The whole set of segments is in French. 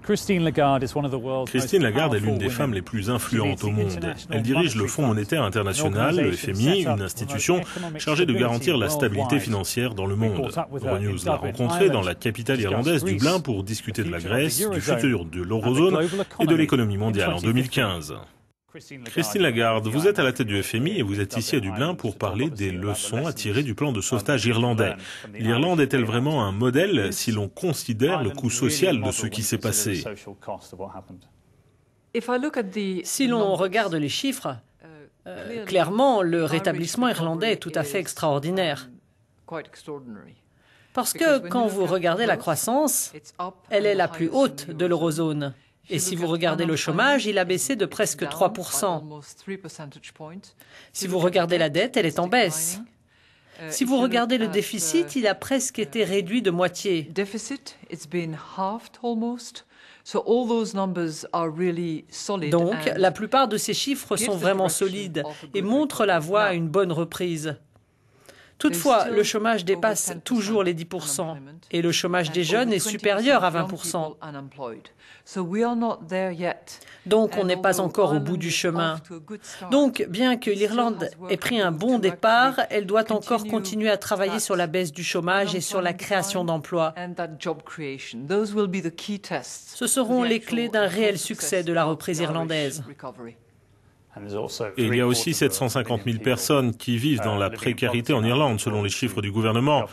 Christine Lagarde est l'une des femmes les plus influentes au monde. Elle dirige le Fonds monétaire international, le FMI, une institution chargée de garantir la stabilité financière dans le monde. Euronews l'a rencontrée dans la capitale irlandaise Dublin pour discuter de la Grèce, du futur de l'eurozone et de l'économie mondiale en 2015. Christine Lagarde, vous êtes à la tête du FMI et vous êtes ici à Dublin pour parler des leçons à tirer du plan de sauvetage irlandais. L'Irlande est-elle vraiment un modèle si l'on considère le coût social de ce qui s'est passé? Si l'on regarde les chiffres, clairement, le rétablissement irlandais est tout à fait extraordinaire. Parce que quand vous regardez la croissance, elle est la plus haute de l'eurozone. Et si vous regardez le chômage, il a baissé de presque 3%. Si vous regardez la dette, elle est en baisse. Si vous regardez le déficit, il a presque été réduit de moitié. Donc, la plupart de ces chiffres sont vraiment solides et montrent la voie à une bonne reprise. Toutefois, le chômage dépasse toujours les 10% et le chômage des jeunes est supérieur à 20%. Donc, on n'est pas encore au bout du chemin. Donc, bien que l'Irlande ait pris un bon départ, elle doit encore continuer à travailler sur la baisse du chomage et sur la création d'emplois. Ce seront les clés d'un réel succès de la reprise irlandaise. Et il y a aussi 750 000 personnes qui vivent dans la précarité en Irlande, selon les chiffres du gouvernement.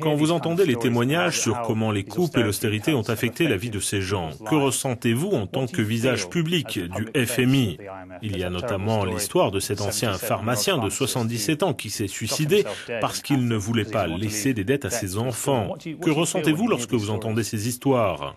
Quand vous entendez les témoignages sur comment les coupes et l'austérité ont affecté la vie de ces gens, que ressentez-vous en tant que visage public du FMI? Il y a notamment l'histoire de cet ancien pharmacien de 77 ans qui s'est suicidé parce qu'il ne voulait pas laisser des dettes à ses enfants. Que ressentez-vous lorsque vous entendez ces histoires?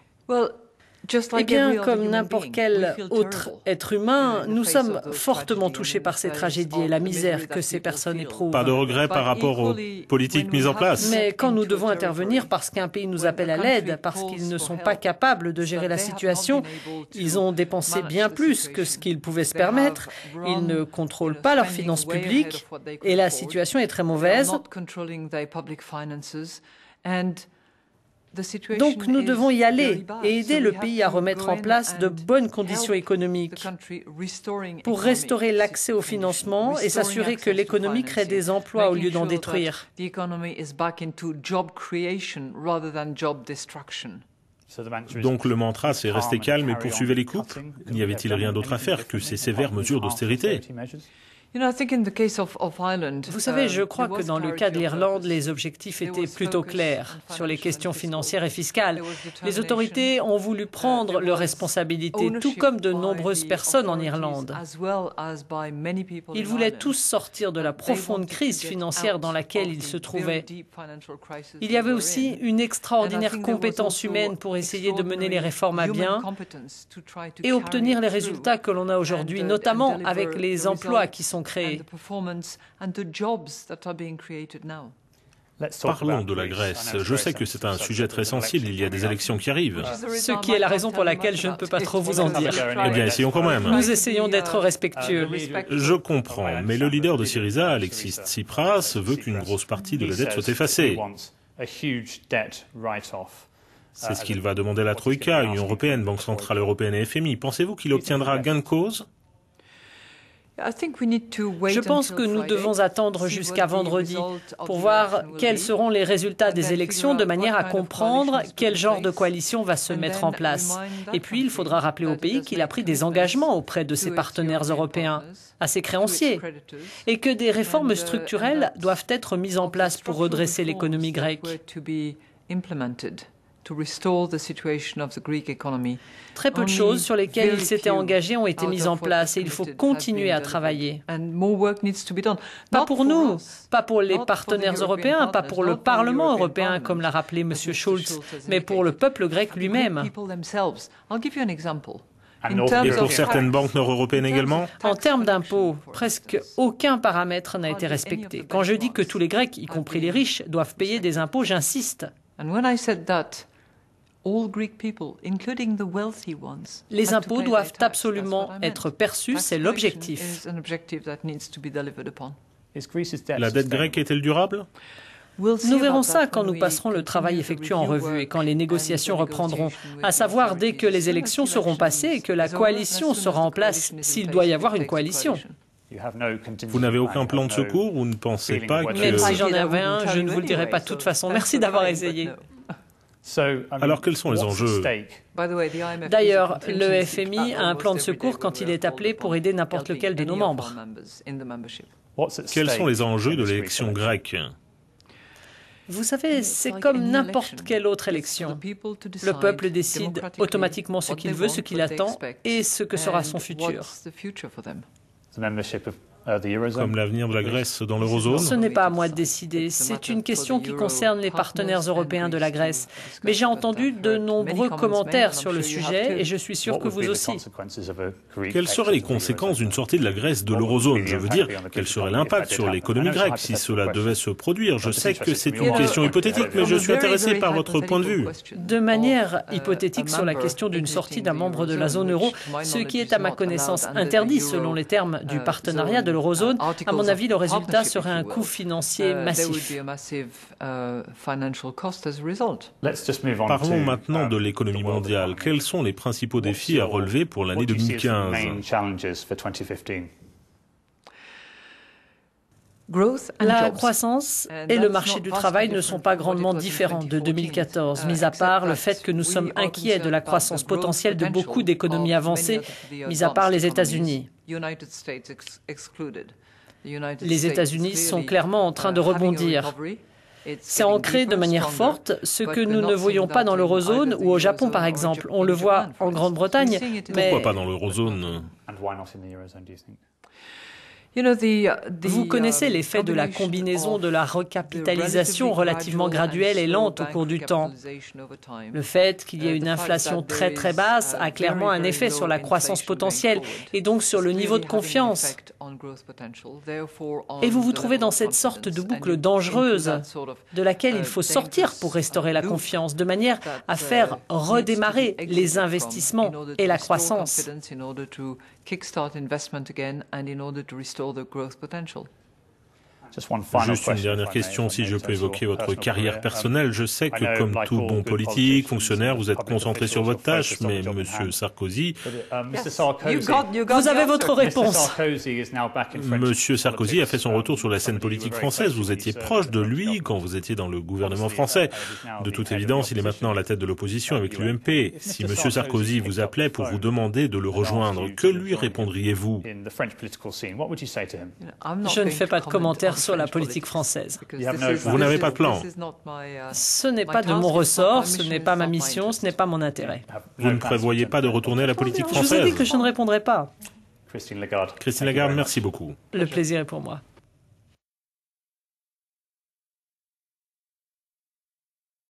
Eh bien, comme n'importe quel autre être humain, nous sommes fortement touchés par ces tragédies et la misère que ces personnes éprouvent. Pas de regret par rapport aux politiques mises en place. Mais quand nous devons intervenir parce qu'un pays nous appelle à l'aide, parce qu'ils ne sont pas capables de gérer la situation, ils ont dépensé bien plus que ce qu'ils pouvaient se permettre, ils ne contrôlent pas leurs finances publiques et la situation est très mauvaise. Donc nous devons y aller et aider le pays à remettre en place de bonnes conditions économiques pour restaurer l'accès au financement et s'assurer que l'économie crée des emplois au lieu d'en détruire. Donc le mantra, c'est rester calme et poursuivre les coupes? N'y avait-il rien d'autre à faire que ces sévères mesures d'austérité? Vous savez, je crois que dans le cas de l'Irlande, les objectifs étaient plutôt clairs sur les questions financières et fiscales. Les autorités ont voulu prendre leurs responsabilités, tout comme de nombreuses personnes en Irlande. Ils voulaient tous sortir de la profonde crise financière dans laquelle ils se trouvaient. Il y avait aussi une extraordinaire compétence humaine pour essayer de mener les réformes à bien et obtenir les résultats que l'on a aujourd'hui, notamment avec les emplois qui sont créés. Parlons de la Grèce. Je sais que c'est un sujet très sensible, il y a des élections qui arrivent. Ce qui est la raison pour laquelle je ne peux pas trop vous en dire. Eh bien, essayons quand même. Nous essayons d'être respectueux. Je comprends, mais le leader de Syriza, Alexis Tsipras, veut qu'une grosse partie de la dette soit effacée. C'est ce qu'il va demander à la Troïka, Union européenne, Banque centrale européenne et FMI. Pensez-vous qu'il obtiendra gain de cause? Je pense que nous devons attendre jusqu'à vendredi pour voir quels seront les résultats des élections de manière à comprendre quel genre de coalition va se mettre en place. Et puis, il faudra rappeler au pays qu'il a pris des engagements auprès de ses partenaires européens, à ses créanciers, et que des réformes structurelles doivent être mises en place pour redresser l'économie grecque. Très peu de choses sur lesquelles il s'était engagé ont été mises en place et il faut continuer à travailler. Pas pour nous, pas pour les partenaires européens, pas pour le Parlement européen, comme l'a rappelé M. Schulz, mais pour le peuple grec lui-même. Et pour certaines banques nord-européennes également? En termes d'impôts, presque aucun paramètre n'a été respecté. Quand je dis que tous les Grecs, y compris les riches, doivent payer des impôts, j'insiste. Les impôts doivent absolument être perçus, c'est l'objectif. La dette grecque est-elle durable? Nous verrons ça quand nous passerons le travail effectué en revue et quand les négociations reprendront, à savoir dès que les élections seront passées et que la coalition sera en place, s'il doit y avoir une coalition. Vous n'avez aucun plan de secours ou ne pensez pas que... Même si j'en avais un, je ne vous le dirai pas de toute façon. Merci d'avoir essayé. Alors quels sont les enjeux? D'ailleurs, le FMI a un plan de secours quand il est appelé pour aider n'importe lequel de nos membres. Quels sont les enjeux de l'élection grecque? Vous savez, c'est comme n'importe quelle autre élection. Le peuple décide automatiquement ce qu'il veut, ce qu'il attend et ce que sera son futur. Comme l'avenir de la Grèce dans l'eurozone? Ce n'est pas à moi de décider. C'est une question qui concerne les partenaires européens de la Grèce. Mais j'ai entendu de nombreux commentaires sur le sujet et je suis sûr que vous aussi. Quelles seraient les conséquences d'une sortie de la Grèce de l'eurozone? Je veux dire, quel serait l'impact sur l'économie grecque si cela devait se produire? Je sais que c'est une question hypothétique, mais je suis intéressé par votre point de vue. De manière hypothétique sur la question d'une sortie d'un membre de la zone euro, ce qui est à ma connaissance interdit selon les termes du partenariat de l'eurozone, à mon avis, le résultat serait un coût financier massif. Parlons maintenant de l'économie mondiale. Quels sont les principaux défis à relever pour l'année 2015? La croissance et le marché du travail ne sont pas grandement différents de 2014, mis à part le fait que nous sommes inquiets de la croissance potentielle de beaucoup d'économies avancées, mis à part les États-Unis. Les États-Unis sont clairement en train de rebondir. C'est ancré de manière forte, ce que nous ne voyons pas dans l'eurozone ou au Japon par exemple. On le voit en Grande-Bretagne, mais... Pourquoi pas dans l'eurozone? Vous connaissez l'effet de la combinaison de la recapitalisation relativement graduelle et lente au cours du temps. Le fait qu'il y ait une inflation très très basse a clairement un effet sur la croissance potentielle et donc sur le niveau de confiance. Et vous vous trouvez dans cette sorte de boucle dangereuse de laquelle il faut sortir pour restaurer la confiance, de manière à faire redémarrer les investissements et la croissance. Juste une dernière question, si je peux évoquer votre carrière personnelle. Je sais que comme tout bon politique, fonctionnaire, vous êtes concentré sur votre tâche, mais Monsieur Sarkozy... Vous avez votre réponse. Monsieur Sarkozy a fait son retour sur la scène politique française. Vous étiez proche de lui quand vous étiez dans le gouvernement français. De toute évidence, il est maintenant à la tête de l'opposition avec l'UMP. Si Monsieur Sarkozy vous appelait pour vous demander de le rejoindre, que lui répondriez-vous? Je ne fais pas de commentaires sur la politique française. Vous n'avez pas de plan? Ce n'est pas de mon ressort, ce n'est pas ma mission, ce n'est pas mon intérêt. Vous ne prévoyez pas de retourner à la politique Je vous ai française? dit que je ne répondrai pas. Christine Lagarde, merci beaucoup. Le plaisir est pour moi.